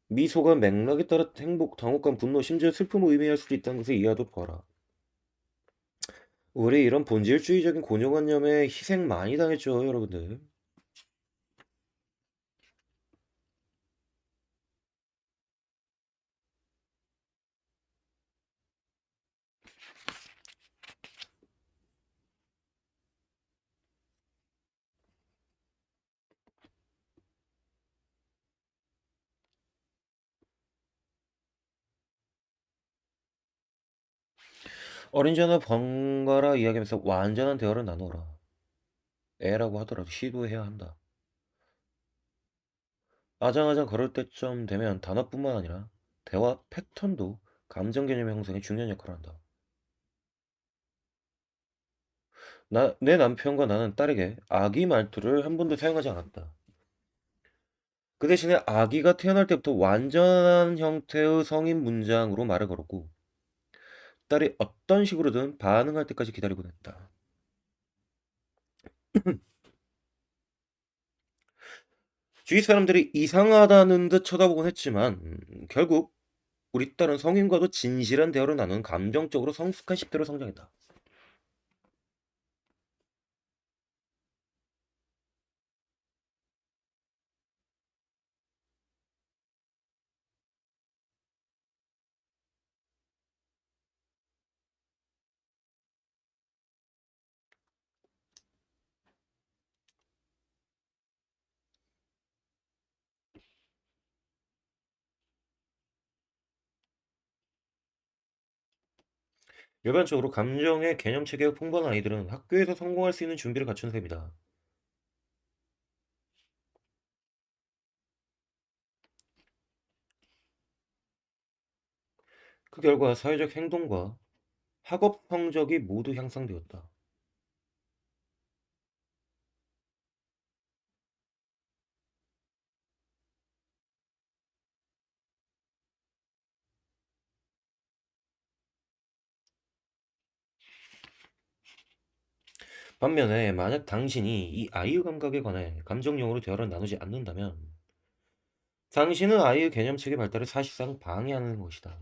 미소가 맥락에 따라 행복, 당혹감, 분노, 심지어 슬픔을 의미할 수도 있다는 것을 이해하도록 봐라. 우리 이런 본질주의적인 고정관념에 희생 많이 당했죠, 여러분들. 어린 자나 번갈아 이야기하면서 완전한 대화를 나누어라. 애라고 하더라도 시도해야 한다. 아장아장 걸을 때쯤 되면 단어뿐만 아니라 대화 패턴도 감정 개념 형성에 중요한 역할을 한다. 내 남편과 나는 딸에게 아기 말투를 한 번도 사용하지 않았다. 그 대신에 아기가 태어날 때부터 완전한 형태의 성인 문장으로 말을 걸었고, 딸이 어떤 식으로든 반응할 때까지 기다리곤 했다. 주위 사람들이 이상하다는 듯 쳐다보곤 했지만, 결국 우리 딸은 성인과도 진실한 대화를 나누는 감정적으로 성숙한 10대로 성장했다. 일반적으로 감정의 개념 체계가 풍부한 아이들은 학교에서 성공할 수 있는 준비를 갖춘 셈이다. 그 결과 사회적 행동과 학업 성적이 모두 향상되었다. 반면에 만약 당신이 이 아이의 감각에 관해 감정용어로 대화를 나누지 않는다면 당신은 아이의 개념체계 발달을 사실상 방해하는 것이다.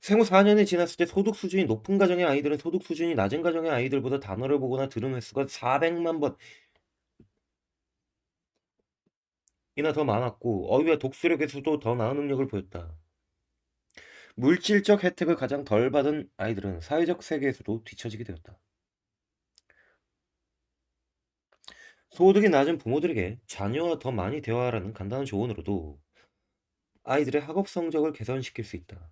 생후 4년이 지났을 때 소득 수준이 높은 가정의 아이들은 소득 수준이 낮은 가정의 아이들보다 단어를 보거나 들은 횟수가 400만 번이나 더 많았고 어휘와 독수력에서도 더 나은 능력을 보였다. 물질적 혜택을 가장 덜 받은 아이들은 사회적 세계에서도 뒤처지게 되었다. 소득이 낮은 부모들에게 자녀와 더 많이 대화하라는 간단한 조언으로도 아이들의 학업 성적을 개선시킬 수 있다.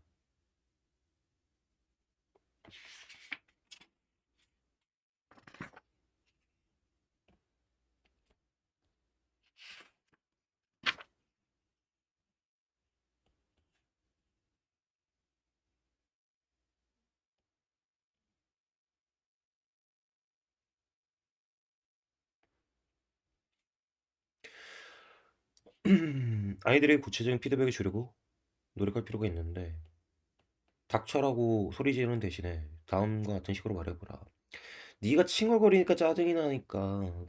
아이들의 구체적인 피드백을 주려고 노력할 필요가 있는데 닥쳐라고 소리 지르는 대신에 다음과 같은 식으로 말해보라. 네가 칭얼거리니까 짜증이 나니까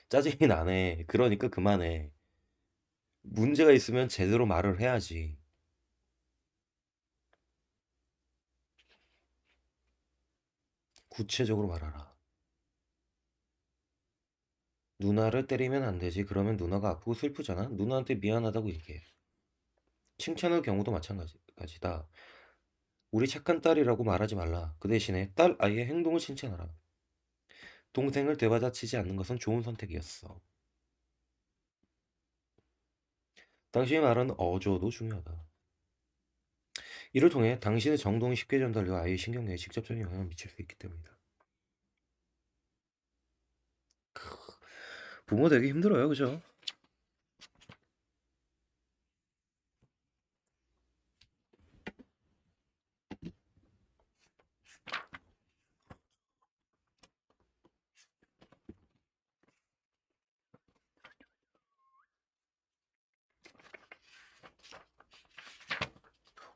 짜증이 나네. 그러니까 그만해. 문제가 있으면 제대로 말을 해야지. 구체적으로 말하라. 누나를 때리면 안 되지. 그러면 누나가 아프고 슬프잖아. 누나한테 미안하다고 얘기해. 칭찬의 경우도 마찬가지다. 우리 착한 딸이라고 말하지 말라. 그 대신에 딸 아이의 행동을 칭찬하라. 동생을 되받아치지 않는 것은 좋은 선택이었어. 당신의 말은 어조도 중요하다. 이를 통해 당신의 정동이 쉽게 전달되어 아이의 신경계에 직접적인 영향을 미칠 수 있기 때문이다. 부모 되기 힘들어요, 그죠?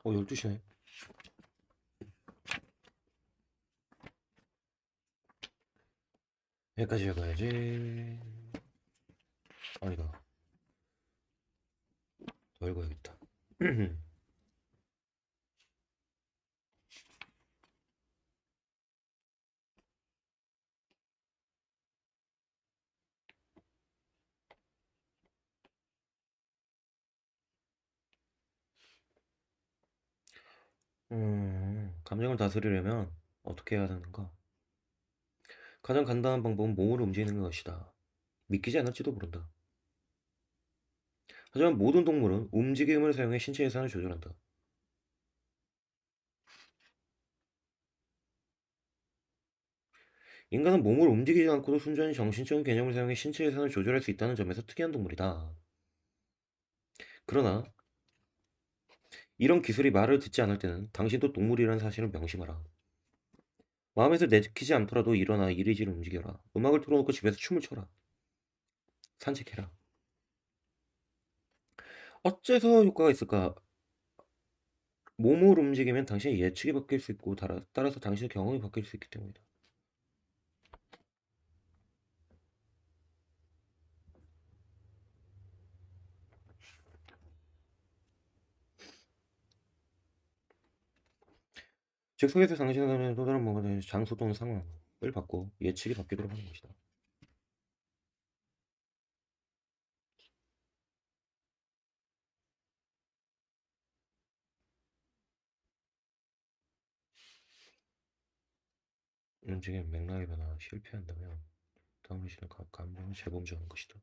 어, 12시네. 여기까지 읽어야지. 아니다. 더 읽어야겠다. 감정을 다스리려면 어떻게 해야 하는가? 가장 간단한 방법은 몸을 움직이는 것이다. 믿기지 않을지도 모른다. 하지만 모든 동물은 움직임을 사용해 신체 예산을 조절한다. 인간은 몸을 움직이지 않고도 순전히 정신적인 개념을 사용해 신체 예산을 조절할 수 있다는 점에서 특이한 동물이다. 그러나 이런 기술이 말을 듣지 않을 때는 당신도 동물이라는 사실을 명심하라. 마음에서 내키지 않더라도 일어나 이리저리 움직여라. 음악을 틀어놓고 집에서 춤을 춰라. 산책해라. 어째서 효과가 있을까? 몸을 움직이면 당신의 예측이 바뀔 수 있고 따라서 당신의 경험이 바뀔 수 있기 때문이다. 즉 속에서 당신의 감정에 또 다른 뭔가 장소 또는 상황을 바꿔 예측이 바뀌도록 하는 것이다. 움직임 맥락의 변화 실패한다면 다음으로 시는 감정을 재범주하는 것이다.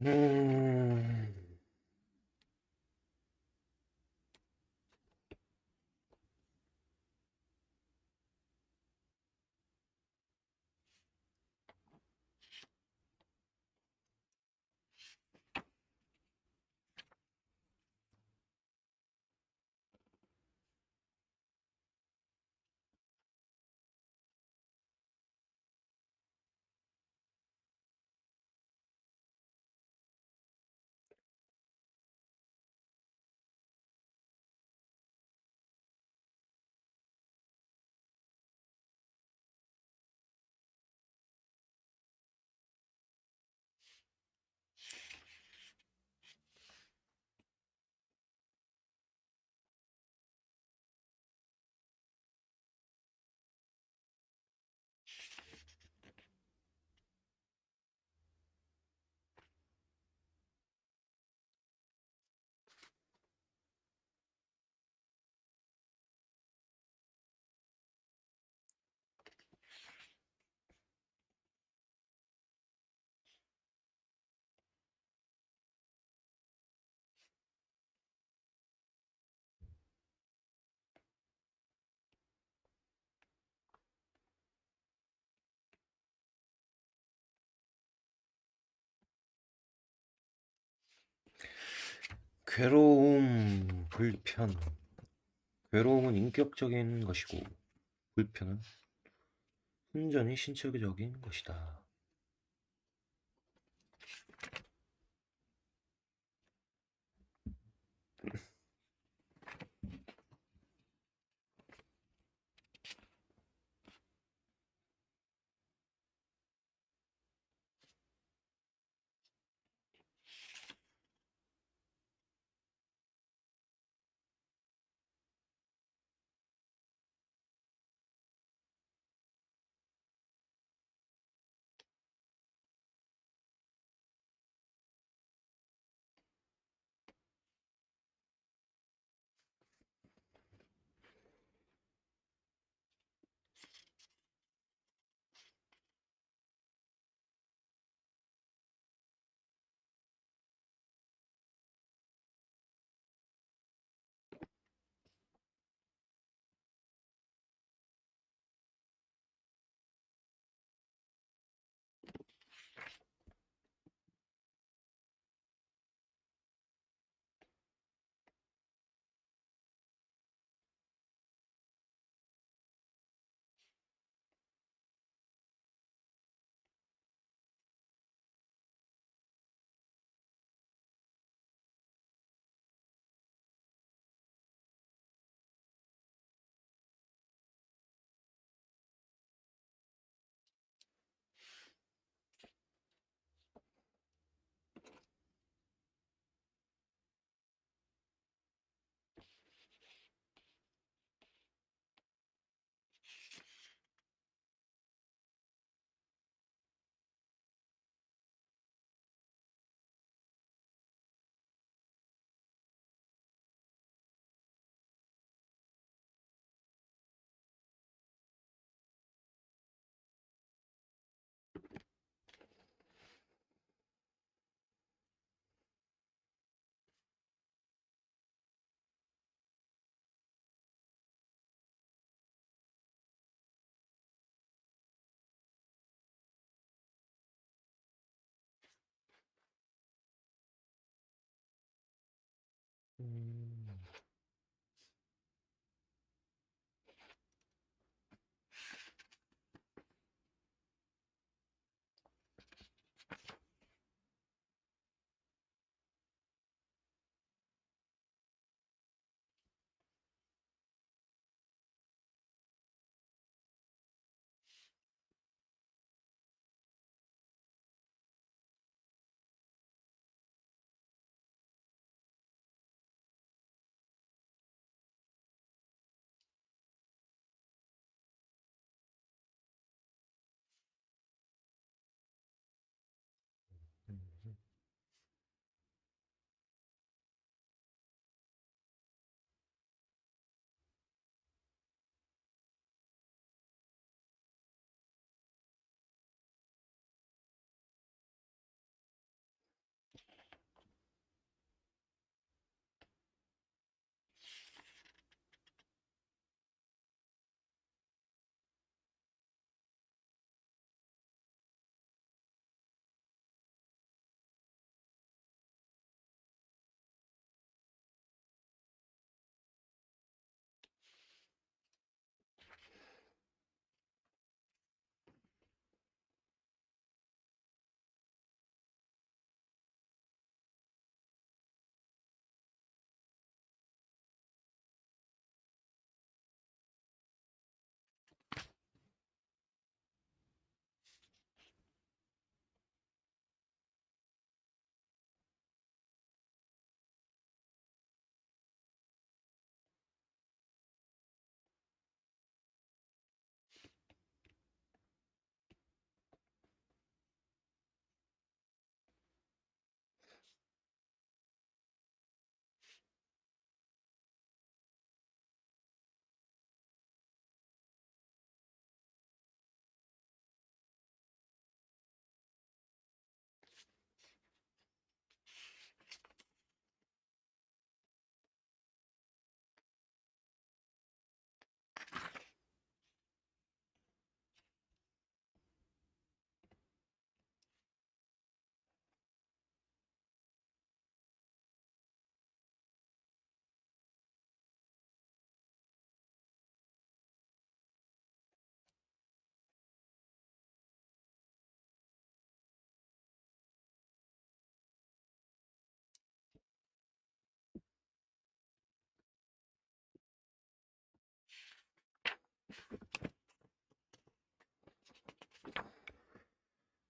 음, 괴로움, 불편. 괴로움은 인격적인 것이고, 불편은 순전히 신체적인 것이다.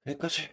여기까지.